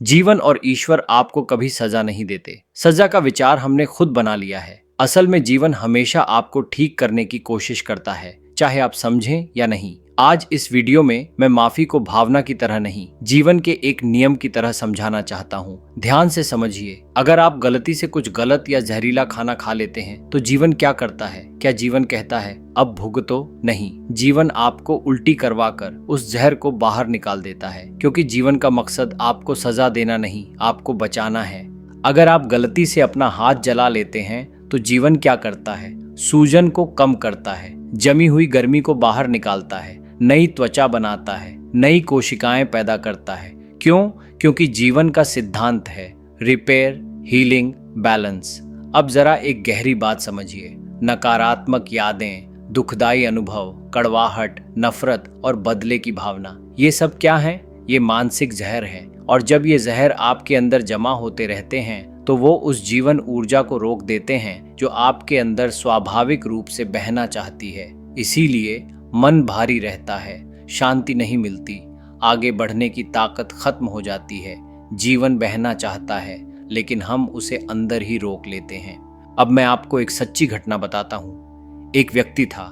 जीवन और ईश्वर आपको कभी सजा नहीं देते। सजा का विचार हमने खुद बना लिया है। असल में जीवन हमेशा आपको ठीक करने की कोशिश करता है, चाहे आप समझें या नहीं। आज इस वीडियो में मैं माफी को भावना की तरह नहीं, जीवन के एक नियम की तरह समझाना चाहता हूँ। ध्यान से समझिए। अगर आप गलती से कुछ गलत या जहरीला खाना खा लेते हैं तो जीवन क्या करता है? क्या जीवन कहता है अब भुगतो? नहीं, जीवन आपको उल्टी करवा कर उस जहर को बाहर निकाल देता है, क्योंकि जीवन का मकसद आपको सजा देना नहीं, आपको बचाना है। अगर आप गलती से अपना हाथ जला लेते हैं तो जीवन क्या करता है? सूजन को कम करता है, जमी हुई गर्मी को बाहर निकालता है, नई त्वचा बनाता है, नई कोशिकाएं पैदा करता है। क्यों? क्योंकि जीवन का सिद्धांत है रिपेयर, हीलिंग, बैलेंस। अब जरा एक गहरी बात समझिए। नकारात्मक यादें, दुखदाई अनुभव, कड़वाहट, नफरत और बदले की भावना, ये सब क्या है? ये मानसिक जहर है। और जब ये जहर आपके अंदर जमा होते रहते हैं तो वो उस जीवन ऊर्जा को रोक देते हैं जो आपके अंदर स्वाभाविक रूप से बहना चाहती है। इसीलिए मन भारी रहता है, शांति नहीं मिलती, आगे बढ़ने की ताकत खत्म हो जाती है। जीवन बहना चाहता है लेकिन हम उसे अंदर ही रोक लेते हैं। अब मैं आपको एक सच्ची घटना बताता हूँ। एक व्यक्ति था,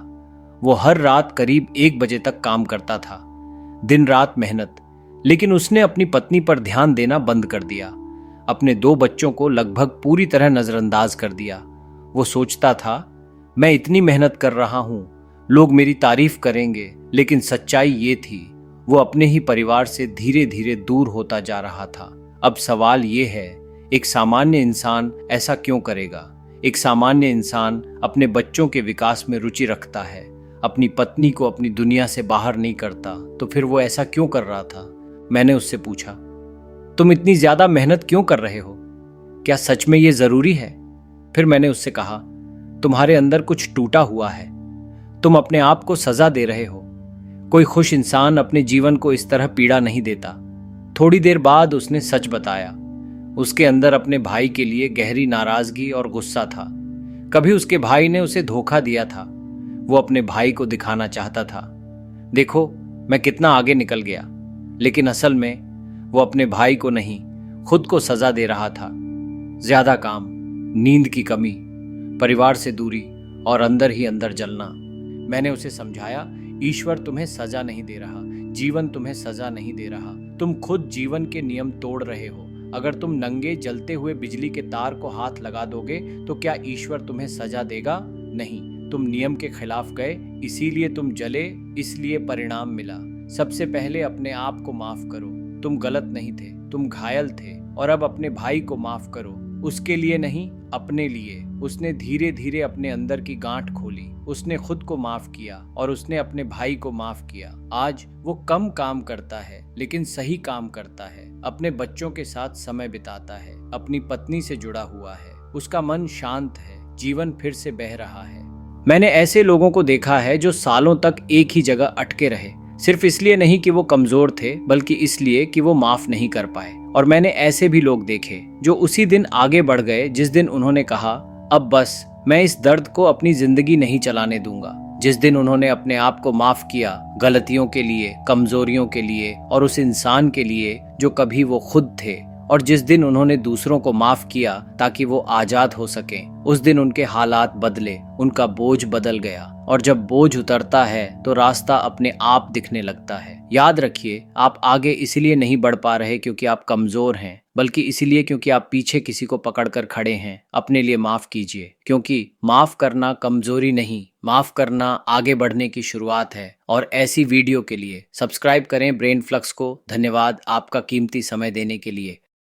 वो हर रात करीब 1 बजे तक काम करता था, दिन रात मेहनत। लेकिन उसने अपनी पत्नी पर ध्यान देना बंद कर दिया, अपने 2 बच्चों को लगभग पूरी तरह नजरअंदाज कर दिया। वो सोचता था, मैं इतनी मेहनत कर रहा हूँ, लोग मेरी तारीफ करेंगे। लेकिन सच्चाई ये थी, वो अपने ही परिवार से धीरे धीरे दूर होता जा रहा था। अब सवाल ये है, एक सामान्य इंसान ऐसा क्यों करेगा? एक सामान्य इंसान अपने बच्चों के विकास में रुचि रखता है, अपनी पत्नी को अपनी दुनिया से बाहर नहीं करता, तो फिर वो ऐसा क्यों कर रहा था? मैंने उससे पूछा, तुम इतनी ज्यादा मेहनत क्यों कर रहे हो? क्या सच में ये जरूरी है? फिर मैंने उससे कहा, तुम्हारे अंदर कुछ टूटा हुआ है, तुम अपने आप को सजा दे रहे हो। कोई खुश इंसान अपने जीवन को इस तरह पीड़ा नहीं देता। थोड़ी देर बाद उसने सच बताया। उसके अंदर अपने भाई के लिए गहरी नाराजगी और गुस्सा था। कभी उसके भाई ने उसे धोखा दिया था। वो अपने भाई को दिखाना चाहता था, देखो मैं कितना आगे निकल गया। लेकिन असल में वो अपने भाई को नहीं, खुद को सजा दे रहा था। ज्यादा काम, नींद की कमी, परिवार से दूरी और अंदर ही अंदर जलना। मैंने उसे समझाया, ईश्वर तुम्हें सजा नहीं दे रहा, जीवन तुम्हें सजा नहीं दे रहा, तुम खुद जीवन के नियम तोड़ रहे हो। अगर तुम नंगे जलते हुए बिजली के तार को हाथ लगा दोगे तो क्या ईश्वर तुम्हें सजा देगा? नहीं, तुम नियम के खिलाफ गए, इसीलिए तुम जले, इसलिए परिणाम मिला। सबसे पहले अपने आप को माफ करो। तुम गलत नहीं थे, तुम घायल थे। और अब अपने भाई को माफ करो, उसके लिए नहीं, अपने लिए। उसने धीरे धीरे अपने अंदर की गांठ खोली, उसने खुद को माफ किया और उसने अपने भाई को माफ किया। आज वो कम काम करता है लेकिन सही काम करता है, अपने बच्चों के साथ समय बिताता है, अपनी पत्नी से जुड़ा हुआ है, उसका मन शांत है, जीवन फिर से बह रहा है। मैंने ऐसे लोगों को देखा है जो सालों तक एक ही जगह अटके रहे, सिर्फ इसलिए नहीं कि वो कमजोर थे, बल्कि इसलिए कि वो माफ नहीं कर पाए। और मैंने ऐसे भी लोग देखे जो उसी दिन आगे बढ़ गए जिस दिन उन्होंने कहा, अब बस मैं इस दर्द को अपनी जिंदगी नहीं चलाने दूंगा। जिस दिन उन्होंने अपने आप को माफ किया, गलतियों के लिए, कमजोरियों के लिए और उस इंसान के लिए जो कभी वो खुद थे। और जिस दिन उन्होंने दूसरों को माफ किया ताकि वो आजाद हो सकें, उस दिन उनके हालात बदले, उनका बोझ बदल गया। और जब बोझ उतरता है तो रास्ता अपने आप दिखने लगता है। याद रखिए, आप आगे इसलिए नहीं बढ़ पा रहे क्योंकि आप कमजोर हैं, बल्कि इसलिए क्योंकि आप पीछे किसी को पकड़कर खड़े हैं। अपने लिए माफ कीजिए, क्योंकि माफ करना कमजोरी नहीं, माफ करना आगे बढ़ने की शुरुआत है। और ऐसी वीडियो के लिए सब्सक्राइब करें ब्रेन फ्लक्स को। धन्यवाद आपका कीमती समय देने के लिए।